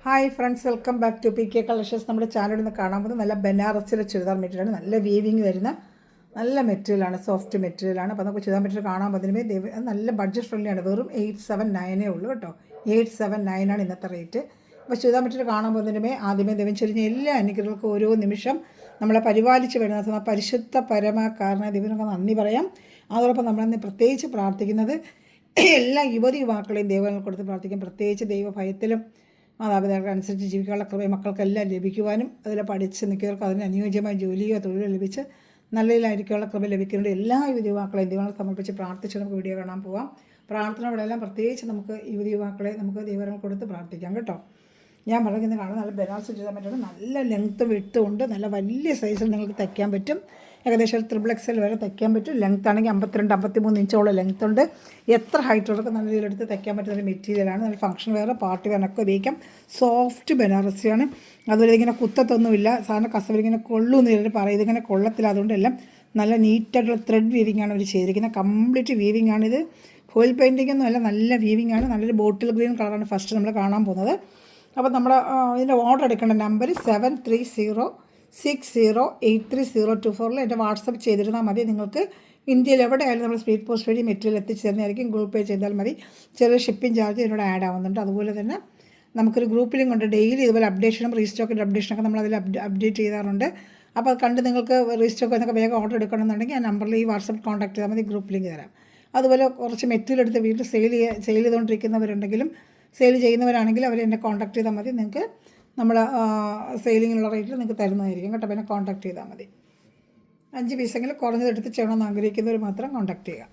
Hi friends, welcome back to P K collections. നമ്മുടെ ചാനലിൽ നിന്ന് കാണാൻ പോകുന്നത് നല്ല ബനാറസിലെ ചുരിദാർ മെറ്റീരിയലാണ്. നല്ല വീവിങ് വരുന്ന നല്ല മെറ്റീരിയലാണ്, സോഫ്റ്റ് മെറ്റീരിയലാണ്. അപ്പോൾ നമുക്ക് ചുരിദാർ മെറ്റീരിയൽ കാണാൻ പോകുന്നതിന് നല്ല ബഡ്ജറ്റ് ഫ്രണ്ട്ലിയാണ്. വെറും 879 ഉള്ളൂ കേട്ടോ. 879 ഇന്നത്തെ റേറ്റ്. അപ്പോൾ ചുരിദാർ മെറ്റീരിയൽ കാണാൻ പോകുന്നതിനുമേ ആദ്യമേ ദൈവം ചൊരിഞ്ഞ എല്ലാ അനുഗ്രഹങ്ങൾക്കും ഓരോ നിമിഷം നമ്മളെ പരിപാലിച്ച് വരുന്ന പരിശുദ്ധ പരമകാരണ ദൈവങ്ങൾക്ക് നന്ദി പറയാം. അതോടൊപ്പം നമ്മളന്ന് പ്രത്യേകിച്ച് പ്രാർത്ഥിക്കുന്നത് എല്ലാ യുവതി യുവാക്കളെയും ദൈവങ്ങൾ കൊടുത്ത് പ്രാർത്ഥിക്കും. പ്രത്യേകിച്ച് ദൈവഭയത്തിലും മാതാപിതാക്കൾക്കനുസരിച്ച് ജീവിക്കാനുള്ള കൃപ മക്കൾക്കെല്ലാം ലഭിക്കുവാനും അതിൽ പഠിച്ച് നിൽക്കുന്നവർക്ക് അതിന് അനുയോജ്യമായ ജോലിയോ തൊഴിലോ ലഭിച്ച് നല്ല രീതിയിലായിരിക്കാനുള്ള കൃപ ലഭിക്കുന്നുണ്ട്. എല്ലാ യുവതി യുവാക്കളെയും ദൈവങ്ങൾ സമർപ്പിച്ച് പ്രാർത്ഥിച്ച് നമുക്ക് വീഡിയോ കാണാൻ പോവാം. പ്രാർത്ഥനയോടെല്ലാം പ്രത്യേകിച്ച് നമുക്ക് യുവതി യുവാക്കളെ നമുക്ക് ദൈവങ്ങൾ കൊടുത്ത് പ്രാർത്ഥിക്കാം കേട്ടോ. ഞാൻ പറയുന്നത് കാണാൻ നല്ല ബനാറസ് ചുരിദാർ പറ്റും. നല്ല ലെങ്ത്തും വിട്ടും ഉണ്ട്. നല്ല വലിയ സൈസിൽ നിങ്ങൾക്ക് തയ്ക്കാൻ പറ്റും. ഏകദേശം XXL വരെ തയ്ക്കാൻ പറ്റും. ലെങ്ത്ത് ആണെങ്കിൽ 52-53 ഇഞ്ചോളം ലെങ്ത്ത് ഉണ്ട്. എത്ര ഹൈറ്റുള്ളവർക്ക് നല്ല രീതിയിലെടുത്ത് തയ്ക്കാൻ പറ്റുന്ന ഒരു മെറ്റീരിയലാണ്. നല്ല ഫംഗ്ഷൻ വെയർ, പാർട്ടി വെയറിനൊക്കെ ഉപയോഗിക്കാം. സോഫ്റ്റ് ബനാറസിയാണ്. അതുപോലെ ഇതിങ്ങനെ കുത്തത്തൊന്നുമില്ല. സാധാരണ കസവിലിങ്ങനെ കൊള്ളുമെന്ന് പറയും. ഇതിങ്ങനെ കൊള്ളത്തില്ല. അതുകൊണ്ടെല്ലാം നല്ല നീറ്റായിട്ടുള്ള ത്രെഡ് വീവിംഗ് ആണ് അവർ ചെയ്തിരിക്കുന്നത്. കംപ്ലീറ്റ് വീവിംഗ് ആണിത്. ഫോയിൽ പെയിൻറ്റിംഗ് ഒന്നും അല്ല, നല്ല വീവിംഗ് ആണ്. നല്ലൊരു ബോട്ടിൽ ഗ്രീൻ കളറാണ് ഫസ്റ്റ് നമ്മൾ കാണാൻ പോകുന്നത്. അപ്പോൾ നമ്മൾ ഇതിൻ്റെ ഓർഡർ എടുക്കേണ്ട നമ്പർ 7306083024 എൻ്റെ വാട്സപ്പ് ചെയ്തിരുന്നാൽ മതി. നിങ്ങൾക്ക് ഇന്ത്യയിൽ എവിടെയായാലും നമ്മൾ സ്പീഡ് പോസ്റ്റ് വഴി മെറ്റീരിയൽ എത്തിച്ചു തരുന്നതായിരിക്കും. ഗൂഗിൾ പേ ചെയ്താൽ മതി. ചെറിയ ഷിപ്പിംഗ് ചാർജ് ഇതിനോട് ആഡ് ആവുന്നുണ്ട്. അതുപോലെ തന്നെ നമുക്കൊരു ഗ്രൂപ്പിലും കൊണ്ട് ഡെയിലി ഇതുപോലെ അപ്ഡേഷനും റീസ്റ്റോക്കിൻ്റെ അപ്ഡേഷനൊക്കെ നമ്മളതിൽ അപ്ഡേറ്റ് ചെയ്യാറുണ്ട്. അപ്പോൾ അത് കണ്ട് നിങ്ങൾക്ക് റീസ്റ്റോക്ക് എന്നൊക്കെ വേഗം ഓർഡർ എടുക്കണമെന്നുണ്ടെങ്കിൽ ആ നമ്പറിൽ ഈ വാട്സപ്പ് കോൺടാക്ട് ചെയ്താൽ മതി. ഗ്രൂപ്പ് ലിങ്ക് തരാം. അതുപോലെ കുറച്ച് മെറ്റീരിയൽ എടുത്ത് വീട്ടിൽ സെയിൽ ചെയ്തുകൊണ്ടിരിക്കുന്നവരുണ്ടെങ്കിലും സെയിൽ ചെയ്യുന്നവരാണെങ്കിൽ അവർ എന്നെ കോൺടാക്ട് ചെയ്താൽ മതി. നിങ്ങൾക്ക് നമ്മൾ സെയിലിങ്ങിനുള്ള റേറ്റിൽ നിങ്ങൾക്ക് തരുന്നതായിരിക്കും കേട്ടോ. പിന്നെ കോൺടാക്ട് ചെയ്താൽ മതി. 5 പീസെങ്കിലും കുറഞ്ഞതെടുത്ത് ചെയ്യണമെന്ന് ആഗ്രഹിക്കുന്നവർ മാത്രം കോൺടാക്ട് ചെയ്യുക.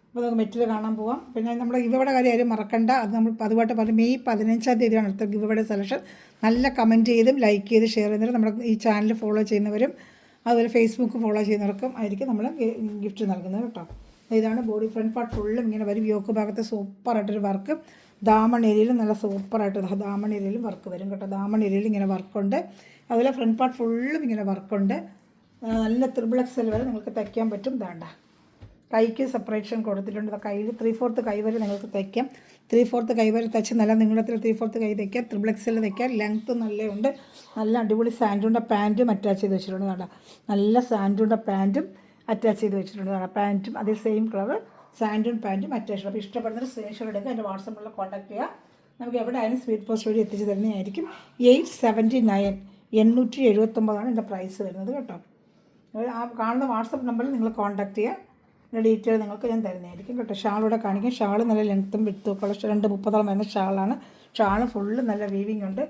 അപ്പോൾ നമുക്ക് മെറ്റീരിയൽ കാണാൻ പോകാം. പിന്നെ നമ്മുടെ ഗിവയുടെ കാര്യം ആരും മറക്കണ്ട. അത് നമ്മൾ പതിവായിട്ട് പറഞ്ഞു. മെയ് 15 അടുത്ത ഗിവയുടെ സെലക്ഷൻ. നല്ല കമൻറ്റ് ചെയ്തും ലൈക്ക് ചെയ്ത് ഷെയർ ചെയ്യുന്നവരും നമ്മുടെ ഈ ചാനൽ ഫോളോ ചെയ്യുന്നവരും അതുപോലെ ഫേസ്ബുക്ക് ഫോളോ ചെയ്യുന്നവർക്കും ആയിരിക്കും നമ്മൾ ഗിഫ്റ്റ് നൽകുന്നത് കേട്ടോ. ഇതാണ് ബോഡി ഫ്രണ്ട് പാർട്ട് ഫുള്ളും ഇങ്ങനെ വരും. യോക്ക് ഭാഗത്ത് സൂപ്പറായിട്ടൊരു വർക്ക്. ദാമൺ ഏരിയയിലും നല്ല സൂപ്പറായിട്ട് ദാമൺ ഏരിയയിലും വർക്ക് വരും കേട്ടോ. ദാമൺ ഏരിയയിൽ ഇങ്ങനെ വർക്കുണ്ട്. അതുപോലെ ഫ്രണ്ട് പാർട്ട് ഫുള്ളും ഇങ്ങനെ വർക്കുണ്ട്. നല്ല XXL വരെ നിങ്ങൾക്ക് തയ്ക്കാൻ പറ്റും. വേണ്ട കൈക്ക് സെപ്പറേഷൻ കൊടുത്തിട്ടുണ്ട്. കയ്യിൽ 3/4 കൈ വരെ നിങ്ങൾക്ക് തയ്ക്കാം. 3/4 കൈ വരെ തയ്ച്ച് നല്ല നീളത്തിൽ 3/4 കൈ തയ്ക്കാം. XXL തയ്ക്കാം. ലെങ്ത്ത് നല്ലതുണ്ട്. നല്ല അടിപൊളി സാൻഡൂണ്ട പാൻറ്റും അറ്റാച്ച് ചെയ്ത് വെച്ചിട്ടുണ്ട്. വേണ്ട നല്ല സാൻഡൂണ്ട പാൻറ്റും അറ്റാച്ച് ചെയ്ത് വെച്ചിട്ടുണ്ട്. പാൻറ്റും അതേ സെയിം കളർ സാൻഡൂൺ പാൻറ്റും അറ്റാച്ച്. അപ്പോൾ ഇഷ്ടപ്പെടുന്നൊരു സ്ക്രീൻഷോട്ട് എടുക്കുക. എൻ്റെ വാട്സപ്പിൽ കോൺടാക്ട് ചെയ്യുക. നമുക്ക് എവിടെ ആയാലും സ്പീഡ് പോസ്റ്റ് വഴി എത്തിച്ച് തരുന്നതായിരിക്കും. 879 879 എൻ്റെ പ്രൈസ് വരുന്നത് കേട്ടോ. ആ കാണുന്ന വാട്സപ്പ് നമ്പറിൽ നിങ്ങൾ കോൺടാക്ട് ചെയ്യുക. എൻ്റെ ഡീറ്റെയിൽ നിങ്ങൾക്ക് ഞാൻ തരുന്നതായിരിക്കും കേട്ടോ. ഷാളിവിടെ കാണിക്കും. ഷാൾ നല്ല ലെങ്ത്തും വിട്ടുമൊക്കെയുള്ള 230 വരുന്ന ഷാളാണ്. ഷാൾ ഫുള്ള് നല്ല വീവിങ് ഉണ്ട്.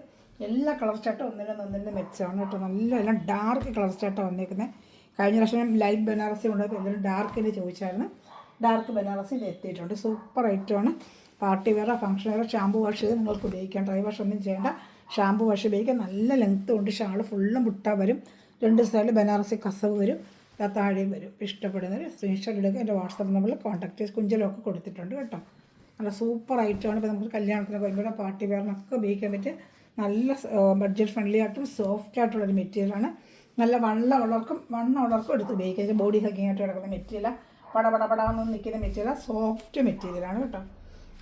എല്ലാ കളർ ചാട്ടും ഒന്നിനും മെച്ചമാണ് കേട്ടോ. നല്ല എല്ലാം ഡാർക്ക് കളർ ചാട്ടാണ് വന്നേക്കുന്നത്. കഴിഞ്ഞ പ്രാവശ്യം ലൈറ്റ് ബനാറസി കൊണ്ടുപോയി എന്തെങ്കിലും ഡാർക്കിന് ചോദിച്ചായിരുന്നു. ഡാർക്ക് ബനാറസി എത്തിയിട്ടുണ്ട്. സൂപ്പർ ഐറ്റമാണ്. Party wear, function wear, shampoo wash ചെയ്ത് നിങ്ങൾക്ക് ഉപയോഗിക്കാം. ഡ്രൈ വാഷ് ഒന്നും ചെയ്യേണ്ട. ഷാമ്പു വാഷ് ഉപയോഗിക്കാം. നല്ല ലെങ്ത്തും ഉണ്ട്. ഷാൾ ഫുള്ളും മുട്ട വരും. 2 സൈഡിൽ ബനാറസി കസവ് വരും. താഴെയും വരും. ഇഷ്ടപ്പെടുന്നവർ സ്ക്രീൻഷോട്ട് എടുക്കുക. എൻ്റെ വാട്സപ്പ് നമ്പറിൽ കോൺടാക്ട് ചെയ്ത് കുഞ്ചലൊക്കെ കൊടുത്തിട്ടുണ്ട് കേട്ടോ. നല്ല സൂപ്പർ ഐറ്റമാണ്. ഇപ്പോൾ നമുക്ക് കല്യാണത്തിനൊക്കെ വരുമ്പോൾ പാർട്ടി വെയറിനൊക്കെ ഉപയോഗിക്കാൻ പറ്റും. നല്ല ബഡ്ജറ്റ് ഫ്രണ്ട്ലി ആയിട്ടും സോഫ്റ്റ് ആയിട്ടുള്ളൊരു മെറ്റീരിയലാണ്. നല്ല വണ്ണമുള്ളവർക്കും എടുത്ത് ഉപയോഗിക്കാം. ബോഡി ഹഗ്ഗിങ് ആയിട്ട് കിടക്കുന്ന മെറ്റീരിയലാണ്. പടപടപടാന്നൊന്നും നിൽക്കുന്ന മെറ്റീരിയൽ, സോഫ്റ്റ് മെറ്റീരിയലാണ് കേട്ടോ.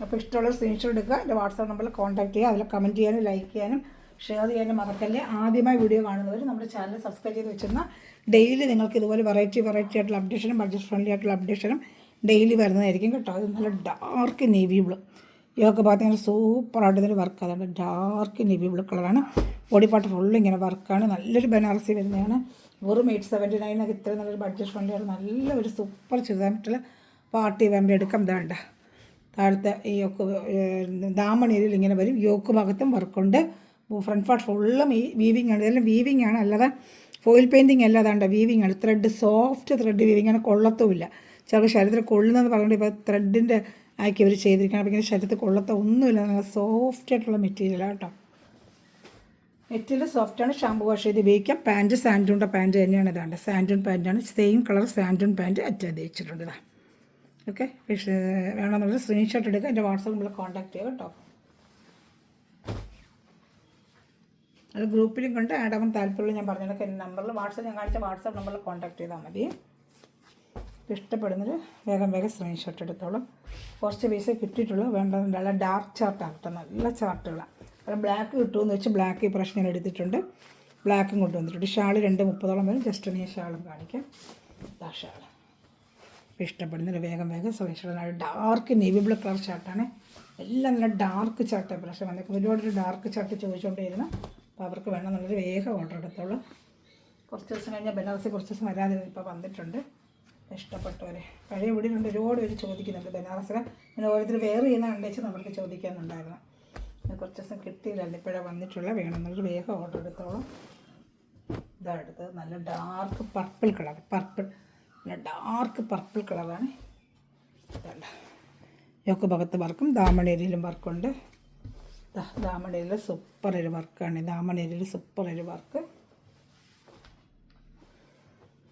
അപ്പോൾ ഇഷ്ടമുള്ള സ്ക്രീൻഷോട്ട് എടുക്കുക. എൻ്റെ വാട്സാപ്പ് നമ്പറിൽ കോൺടാക്ട് ചെയ്യുക. അതിൽ കമൻറ്റ് ചെയ്യാനും ലൈക്ക് ചെയ്യാനും ഷെയർ ചെയ്യാനും മറക്കല്ലേ. ആദ്യമായി വീഡിയോ കാണുന്നവർ നമ്മുടെ ചാനൽ സബ്സ്ക്രൈബ് ചെയ്ത് വെച്ചിരുന്ന ഡെയിലി നിങ്ങൾക്ക് ഇതുപോലെ വെറൈറ്റി ആയിട്ടുള്ള അപ്ഡേഷനും ബഡ്ജറ്റ് ഫ്രണ്ട്ലി ആയിട്ടുള്ള അപ്ഡേഷനും ഡെയിലി വരുന്നതായിരിക്കും കേട്ടോ. അത് നല്ല ഡാർക്ക് നേവി ബ്ലൂ ഇതൊക്കെ பார்த்தீங்கன்னா സൂപ്പറായിട്ട് ഇതിൻ്റെ വർക്ക്. അതാണ് ഡാർക്ക് നേവി ബ്ലൂ കളറാണ്. ബോഡി പാർട്ട് ഫുള്ള് ഇങ്ങനെ വർക്കാണ്. നല്ലൊരു ബനാറസി വരുന്നതാണ്. വെറും 879 ഇത്രയും നല്ലൊരു ബഡ്ജറ്റ് ഫ്രണ്ട്ലി ആണ്. നല്ലൊരു സൂപ്പർ ചുരിദാറിട്ടുള്ള പാർട്ടി വേണ്ട എടുക്കാം. വേണ്ട താഴത്തെ ഈ യോക്ക് ദാമൺ ഏരിയയിൽ ഇങ്ങനെ വരും. യോക്ക് ഭാഗത്തും വർക്കുണ്ട്. ഫ്രണ്ട് പാർട്ട് ഫുള്ളും ഈ വീവിംഗ് ആണ്. ഇതെല്ലാം വീവിംഗ് ആണ്, അല്ലാതെ ഫോയിൽ പെയിൻറ്റിങ് അല്ല. അതാണ്ട് വീവിംഗ് ആണ്. ത്രെഡ് സോഫ്റ്റ് ത്രെഡ് വീവിംഗ് ആണ്. കൊള്ളത്തുമില്ല. ചിലപ്പോൾ ശരീരത്തിൽ കൊള്ളുന്നതെന്ന് പറഞ്ഞിട്ട് ഇപ്പോൾ ത്രെഡിൻ്റെ ആക്കി അവർ ചെയ്തിരിക്കണം. അപ്പോൾ ഇങ്ങനെ ശരീരത്തിൽ കൊള്ളത്ത ഒന്നുമില്ല. നല്ല സോഫ്റ്റ് ആയിട്ടുള്ള മെറ്റീരിയലാണ് കേട്ടോ. മെറ്റീരിയൽ സോഫ്റ്റാണ്. ഷാമ്പു വാഷ് ചെയ്ത് ഉപയോഗിക്കാം. പാൻറ്റ് സാൻഡൂണ്ട പാൻറ്റ് തന്നെയാണ്. ഇതാണ്ട് സാൻഡൂൺ പാൻറ്റാണ്. സെയിം കളർ സാൻഡൂൺ പാൻറ്റ് അറ്റാച്ച് വെച്ചിട്ടുണ്ട്. ഇതാ ഓക്കെ. വേണമെന്നുള്ള സ്ക്രീൻഷോട്ട് എടുക്കുക. എൻ്റെ വാട്സാപ്പ് നമ്മൾ കോൺടാക്ട് ചെയ്യുക കേട്ടോ. അത് ഗ്രൂപ്പിലും കൊണ്ട് ആഡ് ആവാൻ താല്പര്യമുള്ള ഞാൻ പറഞ്ഞതൊക്കെ എൻ്റെ നമ്പറിൽ ഞാൻ കാണിച്ച വാട്സാപ്പ് നമ്പറിൽ കോൺടാക്ട് ചെയ്താൽ മതി. ഇഷ്ടപ്പെടുന്നൊരു വേഗം സ്ക്രീൻഷോട്ട് എടുത്തോളും. കുറച്ച് പീസേ കിട്ടിയിട്ടുള്ളൂ. വേണ്ട നല്ല ഡാർക്ക് ചാർട്ടാണ് കേട്ടോ. നല്ല ചാർട്ടുകളാണ്. കാരണം ബ്ലാക്ക് കിട്ടുമെന്ന് വെച്ച് ബ്ലാക്ക് ഈ പ്രാവശ്യം ഞാൻ എടുത്തിട്ടുണ്ട്. ബ്ലാക്കും കൊണ്ടുവന്നിട്ടുണ്ട്. ഷാൾ 2:30 വരും. ജസ്റ്റ് ഒന്ന് ഈ ഷാളും കാണിക്കാം. ഇതാ ഷാൾ. ഇഷ്ടപ്പെടുന്നൊരു വേഗം screenshot. Dark navy blue colour ചാർട്ടാണ്. എല്ലാം നല്ല ഡാർക്ക് ചാർട്ട് പ്രാവശ്യം വന്നേക്കും. ഒരുപാടൊരു ഡാർക്ക് ചാർട്ട് ചോദിച്ചുകൊണ്ടിരുന്നു. അപ്പോൾ അവർക്ക് വേണമെന്നുള്ളൊരു വേഗം ഓർഡർ എടുത്തോളൂ. കുറച്ച് ദിവസം കഴിഞ്ഞാൽ ബനാറസി കുറച്ച് ദിവസം വരാതെ ഇപ്പോൾ വന്നിട്ടുണ്ട്. ഇഷ്ടപ്പെട്ടവരെ പഴയ വീടിലുണ്ട്. ഒരുപാട് പേര് ചോദിക്കുന്നുണ്ട് ബനാറസിൽ. അങ്ങനെ ഓരോരുത്തർ വെയർ ചെയ്യുന്ന കണ്ടേച്ച് നമ്മൾക്ക് ചോദിക്കാനുണ്ടായിരുന്നു. കുറച്ച് ദിവസം കിട്ടിയില്ല. ഇപ്പോഴാണ് വന്നിട്ടുള്ള. വേണമെന്നുള്ളൊരു വേഗം ഓർഡർ എടുത്തോളൂ. ഇതാ എടുത്തത് നല്ല ഡാർക്ക് പർപ്പിൾ കളർ. നല്ല ഡാർക്ക് പർപ്പിൾ കളറാണ്. ഇതല്ല യോക്ക് ഭാഗത്ത് വർക്കും ദാമണേരിയിലും വർക്കുണ്ട്. ദാമണേരിയിൽ സൂപ്പർ ഒരു വർക്കാണ്. ദാമണേരിയിൽ സൂപ്പർ ഒരു വർക്ക്.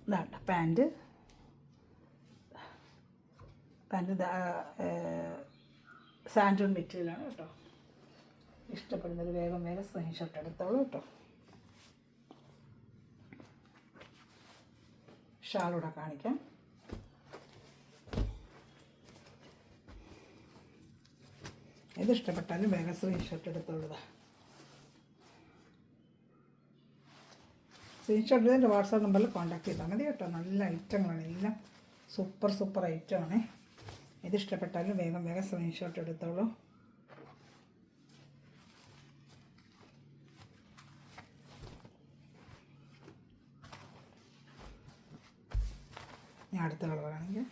ഇതാണ്ട പാൻറ്റ് സാൻഡൂൺ മെറ്റീരിയലാണ് കേട്ടോ. ഇഷ്ടപ്പെടുന്നത് വേഗം സ്ക്രീൻഷോട്ട് എടുത്തോളൂ കേട്ടോ. ഷാളൂടെ കാണിക്കാം. ഇത് ഇഷ്ടപ്പെട്ടാലും വേഗം സ്ക്രീൻഷോട്ട് എടുത്തോളുക. സ്ക്രീൻഷോട്ട് എടുത്ത് എൻ്റെ വാട്സാപ്പ് നമ്പറിൽ കോൺടാക്ട് ചെയ്താൽ മതി കേട്ടോ. നല്ല ഐറ്റങ്ങളാണ്. എല്ലാം സൂപ്പർ ഐറ്റമാണ്. ഇത് ഇഷ്ടപ്പെട്ടാലും വേഗം സ്ക്രീൻഷോട്ട് എടുത്തോളൂ. ഞാൻ അടുത്ത കളറാണെങ്കിൽ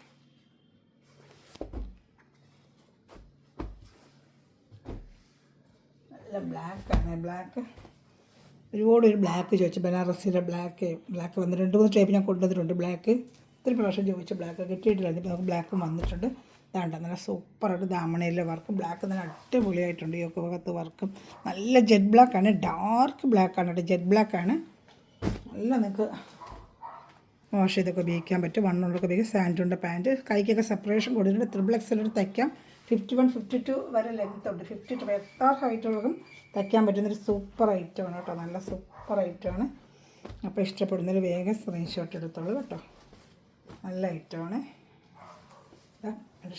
നല്ല ബ്ലാക്കാണ്. ബ്ലാക്ക് ഒരുപാട് ബ്ലാക്ക് ചോദിച്ചു. ബനാറസിയുടെ ബ്ലാക്ക് വന്ന് 2-3 ടൈപ്പ് ഞാൻ കൊണ്ടുവന്നിട്ടുണ്ട്. ബ്ലാക്ക് ഒത്തിരി പ്രാവശ്യം ചോദിച്ചു. ബ്ലാക്ക് കിട്ടിയിട്ടില്ല. ഇപ്പോൾ നമുക്ക് ബ്ലാക്കും വന്നിട്ടുണ്ട്. ഇതാണ്ട് നല്ല സൂപ്പറായിട്ട് ദാമണയിലെ വർക്ക്. ബ്ലാക്ക് നല്ല അടിപൊളിയായിട്ടുണ്ട്. ഈ ഒക്കെ ഭാഗത്ത് വർക്കും നല്ല ജെറ്റ് ബ്ലാക്കാണ്. ഡാർക്ക് ബ്ലാക്കാണ് കേട്ടോ. ജെറ്റ് ബ്ലാക്കാണ്. നല്ല നിങ്ങൾക്ക് വാഷ് ചെയ്തൊക്കെ ഉപയോഗിക്കാൻ പറ്റും. വണ്ണുള്ളൊക്കെ ഉപയോഗിക്കാം. സാൻഡൂണിൻ്റെ പാൻറ്റ്. കൈക്കൊക്കെ സെപ്പറേഷൻ കൊടുത്തിട്ടുണ്ട്. XXL തയ്ക്കാം. 51, 52 വരെ ലെങ്ത് ഉണ്ട്. 52 എത്ര ഹൈറ്റുള്ളതും തയ്ക്കാൻ പറ്റുന്നൊരു സൂപ്പർ ഐറ്റമാണ് കേട്ടോ. നല്ല സൂപ്പർ ഐറ്റമാണ്. അപ്പോൾ ഇഷ്ടപ്പെടുന്നൊരു വേഗം സ്ക്രീൻഷോട്ട് എടുത്തോളൂ കേട്ടോ. നല്ല ഐറ്റമാണ്.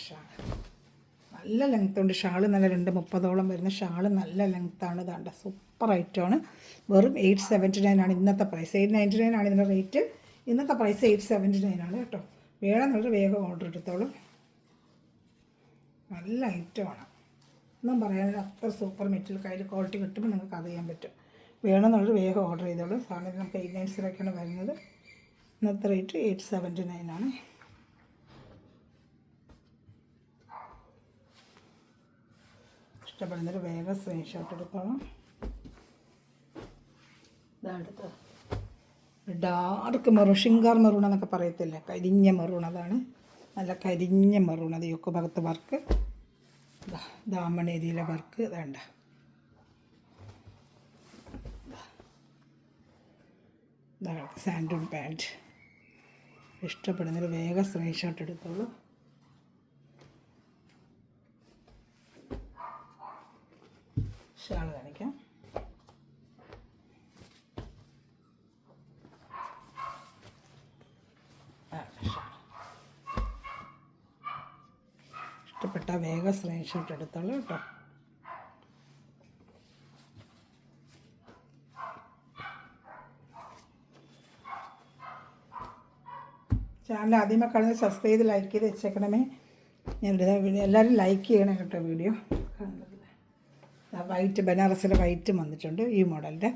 ഷാൾ നല്ല ലെങ്ത് ഉണ്ട്. ഷാൾ നല്ല 2:30 വരുന്ന ഷാൾ നല്ല ലെങ്ത്താണ്. ഇതാണ്ട് സൂപ്പർ ഐറ്റമാണ്. വെറും 879 ആണ് ഇന്നത്തെ പ്രൈസ്. 899 ആണ് ഇതിൻ്റെ റേറ്റ്. ഇന്നത്തെ പ്രൈസ് 879 ആണ് കേട്ടോ. വേണമെന്നുള്ളത് വേഗം ഓർഡർ എടുത്തോളൂ. നല്ല ഐറ്റമാണ്. ഒന്നും പറയാനില്ല. അത്ര സൂപ്പർ മെറ്റീരിയൽ കയ്യിൽ ക്വാളിറ്റി കിട്ടുമ്പോൾ നിങ്ങൾക്ക് അറിയാൻ പറ്റും. വേണമെന്നുള്ളത് വേഗം ഓർഡർ ചെയ്തോളൂ. സാധനം നമുക്ക് 890 വരുന്നത്. ഇന്നത്തെ റേറ്റ് 879 ആണ്. ഇഷ്ടപ്പെടുന്നൊരു വേഗം സ്ക്രീൻഷോട്ട് എടുത്തോളാം. ഇതടുത്ത് ഡാർക്ക് മെറൂൺ, ഷിങ്കാർ മെറൂൺ എന്നൊക്കെ പറയത്തില്ലേ, കരിഞ്ഞ മെറൂൺ. അതാണ് നല്ല കരിഞ്ഞ മെറൂൺ. അത് യൊക്കെ ഭാഗത്ത് വർക്ക്. ദാമണേരിയിലെ വർക്ക് വേണ്ട. സാൻഡൂൺ പാൻറ്റ്. ഇഷ്ടപ്പെടുന്നൊരു വേഗം സ്ക്രീൻഷോട്ട് എടുത്തോളൂ. ഷാൾ കാണിക്കാം. ഇഷ്ടപ്പെട്ട വേഗം സ്ക്രീൻഷോട്ട് എടുത്തോളൂ കേട്ടോ. ചാനൽ ആദ്യമേ കാണുന്നത് സബ്സ്ക്രൈബ് ചെയ്ത് ലൈക്ക് ചെയ്ത് വെച്ചേക്കണമേ. ഞാനിടുന്ന വീഡിയോ എല്ലാവരും ലൈക്ക് ചെയ്യണം കേട്ടോ. വീഡിയോ വൈറ്റ് ബനാറസിലെ വൈറ്റ് വന്നിട്ടുണ്ട് ഈ മോഡലിൻ്റെ.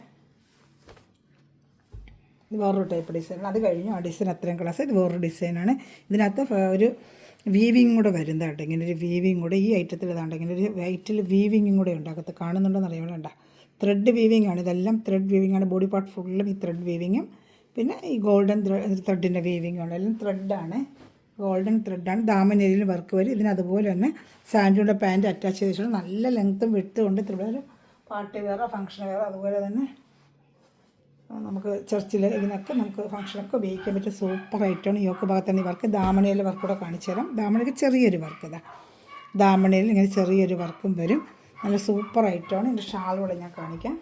ഇത് വേറൊരു ടൈപ്പ് ഡിസൈനാണ്. അത് കഴിഞ്ഞു ആ ഡിസൈൻ അത്രയും ക്ലാസ്. ഇത് വേറൊരു ഡിസൈനാണ്. ഇതിനകത്ത് ഒരു വീവിങ് കൂടെ വരുന്നതായിട്ട്. ഇങ്ങനെ ഒരു വീവിങ് കൂടെ ഈ ഐറ്റത്തിൽ ഇതാണ്ട് ഇങ്ങനെ ഒരു വൈറ്റിൽ വീവിങ്ങും കൂടെ ഉണ്ട്. അകത്ത് കാണുന്നുണ്ടോയെന്ന് അറിയാൻ ത്രെഡ് വീവിങ് ആണ്. ഇതെല്ലാം ത്രെഡ് വീവിങ് ആണ്. ബോഡി പാർട്ട് ഫുള്ളും ഈ ത്രെഡ് വീവിങ്ങും പിന്നെ ഈ ഗോൾഡൻ ത്രെഡിൻ്റെ വീവിങ്ങും ആണ്. എല്ലാം ത്രെഡാണ്. ഗോൾഡൻ ത്രെഡാണ്. ദാമനേരിയിൽ വർക്ക് വരും. ഇതിനതുപോലെ തന്നെ സാൻഡൂണിൻ്റെ പാൻറ്റ് അറ്റാച്ച് ചെയ്തിട്ടുണ്ട്. നല്ല ലെങ്ത്തും വിട്ടും ഉണ്ട്. ത്രിപുര പാർട്ടി വെയറോ ഫംഗ്ഷൻ വെയറോ അതുപോലെ തന്നെ നമുക്ക് ചർച്ചിൽ ഇതിനൊക്കെ നമുക്ക് ഫംഗ്ഷനൊക്കെ ഉപയോഗിക്കാൻ പറ്റിയ സൂപ്പർ ഐറ്റമാണ്. യോക്ക് ഭാഗത്താണ് ഈ വർക്ക്. ദാമണയിലെ വർക്കൂടെ കാണിച്ചു തരാം. ദാമണയ്ക്ക് ചെറിയൊരു വർക്ക് ഇതാ. ദാമണയിൽ ഇങ്ങനെ ചെറിയൊരു വർക്കും വരും. നല്ല സൂപ്പർ ഐറ്റമാണ്. എൻ്റെ ഷാളൂടെ ഞാൻ കാണിക്കാം.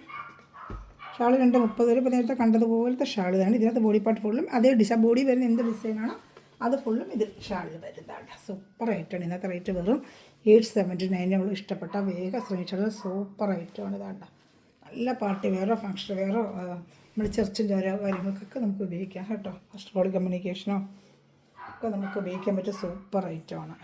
ഷാൾ 2:30 ഇപ്പോൾ നേരത്തെ കണ്ടതുപോലത്തെ ഷാൾ ഇതാണ്. ഇതിനകത്ത് ബോഡി പാർട്ട് ഫുള്ളും അതേ ബോഡി വരുന്ന എന്ത് ഡിസൈനാണോ അത് ഫുള്ളും ഇത് ഷാളിൽ വരുന്നതാണ്. സൂപ്പർ ഐറ്റമാണ്. ഇന്നത്തെ റേറ്റ് വെറും 879. ഇഷ്ടപ്പെട്ട വേഗം സ്ക്രീൻഷോട്ട്. സൂപ്പർ ഐറ്റമാണ്. ഇതാണ്ട നല്ല പാർട്ടി വെയറോ ഫങ്ഷൻ വെയറോ നമ്മൾ ചർച്ചിൻ്റെ ഓരോ കാര്യങ്ങൾക്കൊക്കെ നമുക്ക് ഉപയോഗിക്കാം കേട്ടോ. അസ്ട്രോളി കമ്മ്യൂണിക്കേഷനോ ഒക്കെ നമുക്ക് ഉപയോഗിക്കാൻ പറ്റിയ സൂപ്പർ ഐറ്റമാണ്.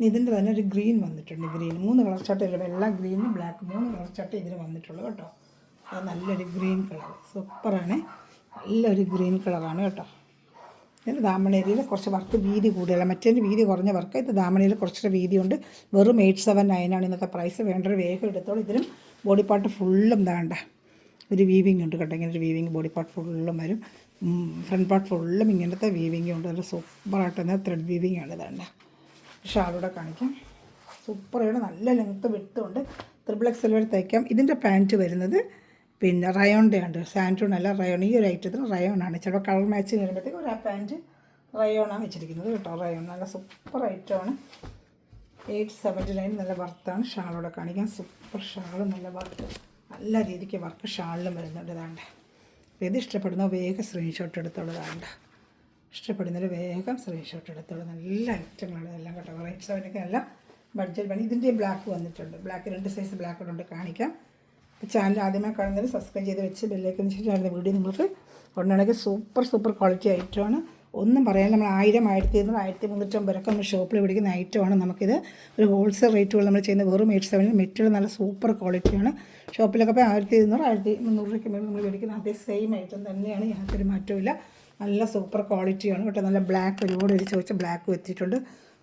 ഇതിൻ്റെ തന്നെ ഒരു ഗ്രീൻ വന്നിട്ടുണ്ട്. ഗ്രീൻ 3 കളർ ചട്ട, വെള്ള ഗ്രീനും ബ്ലാക്ക് 3 കളർ ചട്ട ഇതിന് വന്നിട്ടുള്ളൂ കേട്ടോ. അത് നല്ലൊരു ഗ്രീൻ കളർ സൂപ്പറാണ്. നല്ലൊരു ഗ്രീൻ കളറാണ് കേട്ടോ. ഇതിന് ദാമണേരിയിൽ കുറച്ച് വർക്ക് വീതി കൂടുതലല്ല, മറ്റേതിൻ്റെ വീതി കുറഞ്ഞ വർക്ക്. ഇത് ദാമണയിൽ കുറച്ചൊരു വീതിയുണ്ട്. വെറും 879 ഇന്നത്തെ പ്രൈസ്. വേണ്ടൊരു വേഗം എടുത്തോളൂ. ഇതിലും ബോഡി പാർട്ട് ഫുള്ളും വേണ്ട ഒരു വീവിങ് ഉണ്ട് കേട്ടോ. ഇങ്ങനെ ഒരു വീവിങ് ബോഡി പാർട്ട് ഫുള്ളും വരും. ഫ്രണ്ട് പാർട്ട് ഫുള്ളും ഇങ്ങനത്തെ വീവിങ് ഉണ്ട്. നല്ല സൂപ്പറായിട്ട് തന്നെ ത്രെഡ് വീവിങ് ആണ്. ഇതാണ്ട ഷാളൂടെ കാണിക്കാം. സൂപ്പറായിട്ട് നല്ല ലെങ്ത്ത് വിട്ടുകൊണ്ട് XXL വരെ തയ്ക്കാം. ഇതിൻ്റെ പാൻറ്റ് വരുന്നത് പിന്നെ റയോണിൻ്റെ ഉണ്ട്. സാൻറ്റൂൺ അല്ല, റയോൺ. ഈ ഒരു ഐറ്റത്തിന് റയോണാണ്. ചിലപ്പോൾ കളർ മാച്ചിങ് വരുമ്പോഴത്തേക്കും ഒരു പാൻറ്റ് റയോണാണ് വെച്ചിരിക്കുന്നത് കേട്ടോ. റയോൺ നല്ല സൂപ്പർ ഐറ്റമാണ്. 879 നല്ല വർത്താണ്. ഷാളോടെ കാണിക്കാം. സൂപ്പർ ഷാള്, നല്ല വർക്ക്, നല്ല രീതിക്ക് വർക്ക് ഷാളിലും വരുന്നുണ്ട്. ഇതാണ്ട് ഇത് ഇഷ്ടപ്പെടുന്ന വേഗം സ്ക്രീൻഷോട്ട് എടുത്തോളതാണ്ട്. ഇഷ്ടപ്പെടുന്നൊരു വേഗം സ്ക്രീൻഷോട്ട് എടുത്തോളൂ. നല്ല ഐറ്റങ്ങളാണ് ഇതെല്ലാം കേട്ടോ. 879 നല്ല ബഡ്ജറ്റ് പണി. ഇതിൻ്റെ ബ്ലാക്ക് വന്നിട്ടുണ്ട്. ബ്ലാക്ക് 2 സൈസ് ബ്ലാക്ക് ഉണ്ട്. കാണിക്കാം. ചാനൽ ആദ്യമായി കാണുന്നവർ സബ്സ്ക്രൈബ് ചെയ്ത് വെച്ച് ബെല്ലേക്കെന്ന് വെച്ചിട്ട് വരുന്ന വീഡിയോ നിങ്ങൾക്ക് ഉടനെങ്കിൽ സൂപ്പർ ക്വാളിറ്റി ഐറ്റമാണ്. ഒന്നും പറയാൻ നമ്മൾ 1000, 1200, 1350 നമ്മൾ ഷോപ്പിൽ പിടിക്കുന്ന ഐറ്റമാണ്. നമുക്കിത് ഒരു ഹോൾസെയിൽ റേറ്റുകൾ നമ്മൾ ചെയ്യുന്ന വെറും 879. മെറ്റീരിയൽ നല്ല സൂപ്പർ ക്വാളിറ്റിയാണ്. ഷോപ്പിലൊക്കെ പോയി 1200, 1300 രൂപയ്ക്ക് മേലെ നമ്മൾ മേടിക്കുന്ന അതേ സെയിം ഐറ്റം തന്നെയാണ്. യാതൊരു മാറ്റമില്ല. നല്ല സൂപ്പർ ക്വാളിറ്റിയാണ് കേട്ടോ. നല്ല ബ്ലാക്ക് ഒരുപാട് ചോദിച്ച ബ്ലാക്ക് എത്തിയിട്ടുണ്ട്.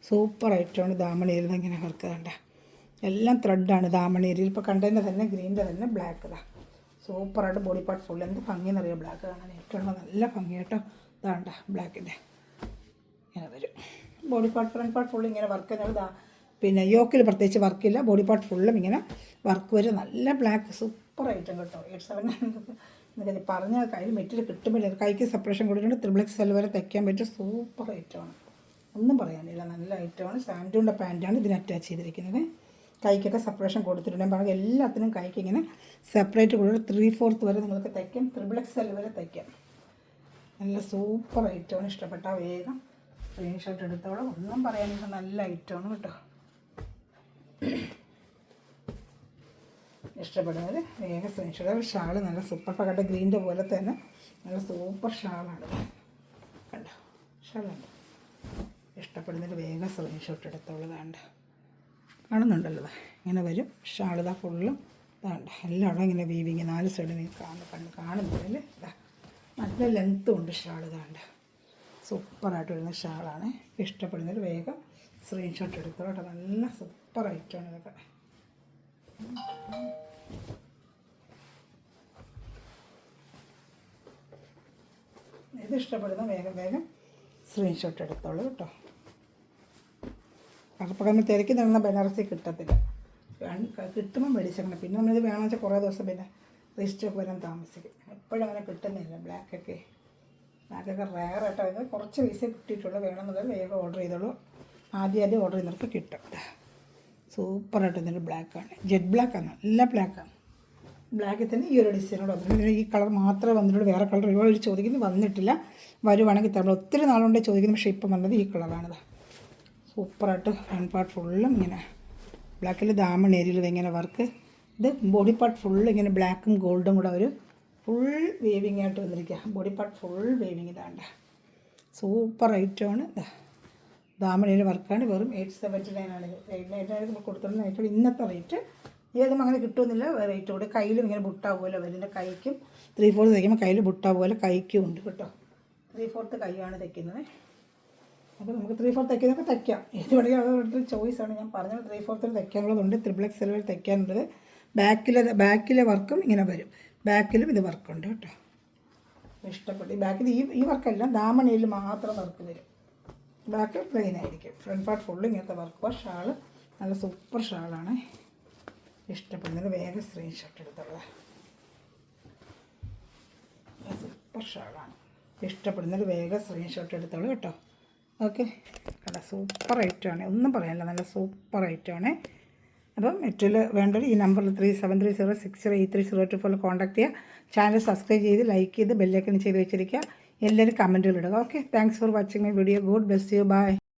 സൂപ്പർ ഐറ്റമാണ്. ദാമണയിൽ ഇങ്ങനെ വർക്ക് കണ്ട എല്ലാം ത്രെഡാണ്. ദാമണേരിയിൽ ഇപ്പോൾ കണ്ടതിൻ്റെ തന്നെ ഗ്രീൻ്റെ തന്നെ ബ്ലാക്ക് ഇതാ സൂപ്പറായിട്ട് ബോഡി പാർട്ട് ഫുൾ എന്ത് ഭംഗിയെന്നറിയാം. ബ്ലാക്ക് കാണാൻ ഏറ്റവും നല്ല ഭംഗി കേട്ടോ. ഇതാണ്ട ബ്ലാക്കിൻ്റെ ഇങ്ങനെ വരും. Body part front part full ഇങ്ങനെ വർക്ക് ചെയ്യുന്നത്. പിന്നെ യോക്കിൽ പ്രത്യേകിച്ച് വർക്കില്ല. ബോഡി പാർട്ട് ഫുള്ളും ഇങ്ങനെ വർക്ക് വരും. നല്ല ബ്ലാക്ക് സൂപ്പർ ഐറ്റം കേട്ടോ. 879 എന്നൊക്കെ പറഞ്ഞ കയ്യിൽ മെറ്റീരിയൽ കിട്ടുമ്പോൾ കൈക്ക് സെപ്പറേഷൻ കൊടുത്തിട്ടുണ്ട്. XXL വരെ തയ്ക്കാൻ പറ്റിയ സൂപ്പർ ഐറ്റമാണ്. ഒന്നും പറയാനില്ല. നല്ല ഐറ്റമാണ്. സാൻറ്റൂണിൻ്റെ പാൻറ്റാണ് ഇതിന് അറ്റാച്ച് ചെയ്തിരിക്കുന്നത്. കൈക്കൊക്കെ സെപ്പറേഷൻ കൊടുത്തിട്ടുണ്ട്. പറഞ്ഞാൽ എല്ലാത്തിനും കൈക്ക് ഇങ്ങനെ സെപ്പറേറ്റ് കൊടുത്ത് 3/4 വരെ നിങ്ങൾക്ക് തയ്ക്കാം. XXL വരെ തയ്ക്കാം. നല്ല സൂപ്പർ ഐറ്റമാണ്. ഇഷ്ടപ്പെട്ടാൽ വേഗം സ്ക്രീൻഷോട്ട് എടുത്തോളം. ഒന്നും പറയാനില്ല. നല്ല ഐറ്റമാണ് കേട്ടോ. ഇഷ്ടപ്പെടുന്നത് വേഗം സ്ക്രീൻഷോട്ട്. ഷാള് നല്ല സൂപ്പർ പകട്ട ഗ്രീൻ്റെ പോലെ തന്നെ നല്ല സൂപ്പർ ഷാളാണ് കണ്ടോ. ഷാളുണ്ട്. ഇഷ്ടപ്പെടുന്നതിൽ വേഗം സ്ക്രീൻഷോട്ട് എടുത്തോളതാണ്ട്. കാണുന്നുണ്ടല്ലോ ഇങ്ങനെ വരും. ഷാളിതാ ഫുള്ളും ഇതാണ്ട് എല്ലായിടും ഇങ്ങനെ വീവിങ് 4 സൈഡിൽ നിങ്ങൾ കാണുന്നതിൽ ഇതാ നല്ല ലെങ്ത്തും ഉണ്ട്. ഷാൾ ഇതാണ്ട് സൂപ്പറായിട്ട് വരുന്ന ഷാളാണ്. ഇഷ്ടപ്പെടുന്നതിൽ വേഗം സ്ക്രീൻഷോട്ട് എടുത്തോളൂ കേട്ടോ. നല്ല സൂപ്പർ ഐറ്റമാണ് ഇതൊക്കെ. ഇത് ഇഷ്ടപ്പെടുന്ന വേഗം സ്ക്രീൻഷോട്ട് എടുത്തോളൂ കേട്ടോ. അപ്പോൾ നമ്മൾ തിരക്കി നടന്ന ബനാറസി കിട്ടത്തില്ല. കിട്ടുമ്പോൾ മേടിച്ചേക്കണം. പിന്നെ നമ്മളിത് വേണമെന്ന് വെച്ചാൽ കുറേ ദിവസം പിന്നെ റീസ്റ്റോക്ക് വരാൻ താമസിക്കും. എപ്പോഴും അങ്ങനെ കിട്ടുന്നില്ല. ബ്ലാക്കൊക്കെ റയറായിട്ടോ. ഇത് കുറച്ച് പൈസ കിട്ടിയിട്ടുള്ളൂ. വേണമെന്നുള്ളത് വേഗം ഓർഡർ ചെയ്തോളൂ. ആദ്യം ഓർഡർ ചെയ്യുന്നവർക്ക് കിട്ടും. സൂപ്പറായിട്ട് ഇതിൻ്റെ ബ്ലാക്കാണ്. ജെറ്റ് ബ്ലാക്കാണ്. നല്ല ബ്ലാക്കാണ്. ബ്ലാക്കിൽ തന്നെ ഈ ഒരു ഡിസൈനോട് വന്നിട്ടുണ്ട്. ഈ കളർ മാത്രമേ വന്നിട്ടുള്ളൂ. വേറെ കളർ ഒരുപാട് ചോദിക്കുന്നു. വന്നിട്ടില്ല. വരുവാണെങ്കിൽ തരണം. ഒത്തിരി നാളുകൊണ്ടേ ചോദിക്കുന്നു. പക്ഷേ ഇപ്പം വന്നത് ഈ കളറാണിത്. സൂപ്പറായിട്ട് ഫ്രണ്ട് പാർട്ട് ഫുള്ളും ഇങ്ങനെ ബ്ലാക്കിൽ ദാമണേരിയിൽ ഇങ്ങനെ വർക്ക്. ഇത് ബോഡി പാർട്ട് ഫുള്ള് ഇങ്ങനെ ബ്ലാക്കും ഗോൾഡും കൂടെ ഒരു ഫുൾ വേവിങ് ആയിട്ട് വന്നിരിക്കുക. ബോഡി പാർട്ട് ഫുൾ വേവിങ് ഇതാണ്ട സൂപ്പർ ഐറ്റമാണ്. ദാമണയിൽ വർക്കാണ്. വെറും 879 899 നമ്മൾ കൊടുത്തിരുന്ന ഐറ്റം ഇന്നത്തെ റേറ്റ്. ഏതും അങ്ങനെ കിട്ടുമെന്നില്ല. റേറ്റ് കൂടെ കയ്യിലും ഇങ്ങനെ ബുട്ട പോലെ വരുന്ന കൈക്കും 3/4 തയ്ക്കുമ്പോൾ കയ്യിൽ ബുട്ട പോലെ കൈക്കും ഉണ്ട് കേട്ടോ. 3/4 കൈയാണ് തയ്ക്കുന്നത്. അപ്പോൾ നമുക്ക് 3/4 തയ്ക്കുന്നതൊക്കെ തയ്ക്കാം. ഏത് വേണമെങ്കിൽ അവരുടെ ചോയ്സാണ്. ഞാൻ പറഞ്ഞത് 3/4 തയ്ക്കാനുള്ളതുണ്ട്. XXL വരെ തയ്ക്കാനുള്ളത്. ബാക്കിലെ വർക്കും ഇങ്ങനെ വരും. ബാക്കിലും ഇത് വർക്കുണ്ട് കേട്ടോ. ഇഷ്ടപ്പെട്ടു. ബാക്കിൽ ഈ വർക്കല്ല, ദാമണയിൽ മാത്രം വർക്ക് വരും. ബാക്ക് പ്ലെയിൻ ആയിരിക്കും. ഫ്രണ്ട് പാർട്ട് ഫുള്ള് ഇങ്ങനത്തെ വർക്ക്. ഷാള് നല്ല സൂപ്പർ ഷാളാണ്. ഇഷ്ടപ്പെടുന്നത് വേഗം സ്ക്രീൻഷോട്ട് എടുത്തുള്ളത്. സൂപ്പർ ഷാളാണ്. ഇഷ്ടപ്പെടുന്നത് വേഗം സ്ക്രീൻഷോട്ട് എടുത്തോളൂ കേട്ടോ. ഓക്കെ കട സൂപ്പർ ഐറ്റമാണ്. ഒന്നും പറയാനില്ല. നല്ല സൂപ്പർ ഐറ്റമാണ്. അപ്പം ഏറ്റവും വേണ്ടത് ഈ നമ്പറിൽ 3730608302 കോൺടാക്ട് ചെയ്യുക. ചാനൽ സബ്സ്ക്രൈബ് ചെയ്ത് ലൈക്ക് ചെയ്ത് ബെല്ലൈക്കൺ ചെയ്ത് വെച്ചിരിക്കുക. എല്ലാവരും കമൻറ്റുകൾ ഇടുക. Okay thanks for watching my video. God bless you. By.